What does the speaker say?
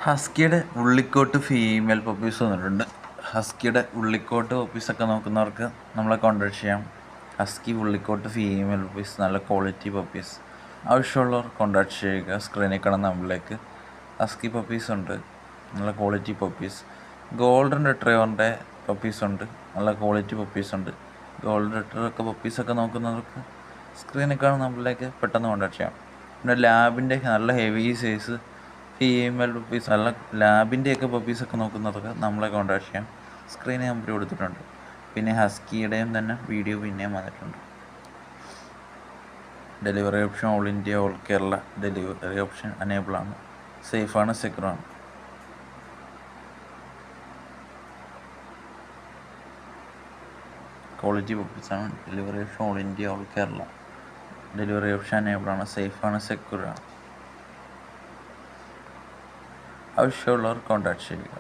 ഹസ്കിയുടെ ഉള്ളിക്കോട്ട് female puppies വന്നിട്ടുണ്ട്. ഹസ്കിയുടെ ഉള്ളിക്കോട്ട് പപ്പീസൊക്കെ നോക്കുന്നവർക്ക് നമ്മളെ contact ചെയ്യാം. ഹസ്കി ഉള്ളിക്കോട്ട് ഫീമെയിൽ പപ്പീസ്, നല്ല ക്വാളിറ്റി പപ്പീസ് ആവശ്യമുള്ളവർ കോൺടാക്ട് ചെയ്യുക. സ്ക്രീനിൽ കാണുന്ന നമ്പറിലേക്ക്. ഹസ്കി പപ്പീസ് ഉണ്ട്, നല്ല ക്വാളിറ്റി പപ്പീസ്. ഗോൾഡൻ റിട്രീവറിൻ്റെ പപ്പീസുണ്ട്, നല്ല ക്വാളിറ്റി പപ്പീസുണ്ട്. ഗോൾഡൻ റിട്രീവറൊക്കെ പപ്പീസൊക്കെ നോക്കുന്നവർക്ക് സ്ക്രീനിൽ കാണുന്ന നമ്പറിലേക്ക് പെട്ടെന്ന് കോൺടാക്ട് ചെയ്യാം. പിന്നെ ലാബിൻ്റെ നല്ല ഹെവി സൈസ് ഫീമെയിൽ പപ്പീസ്, നല്ല ലാബിൻ്റെയൊക്കെ പപ്പീസൊക്കെ നോക്കുന്നവർക്ക് നമ്മളെ കോൺടാക്ട് ചെയ്യാം. സ്ക്രീനിൽ നമ്പർ കൊടുത്തിട്ടുണ്ട്. പിന്നെ ഹസ്കിയുടെയും തന്നെ വീഡിയോ പിന്നെയും വന്നിട്ടുണ്ട്. Delivery option all India, all Kerala delivery option അനേബിളാണ്. സേഫാണ്, സെക്യൂറാണ്. ക്വാളിറ്റി പപ്പീസാണ്. Delivery option all India, all Kerala delivery option അനേബിളാണ്. സേഫാണ്, സെക്യൂറാണ്. ആവശ്യമുള്ളവർ കോൺടാക്ട് ചെയ്യുക.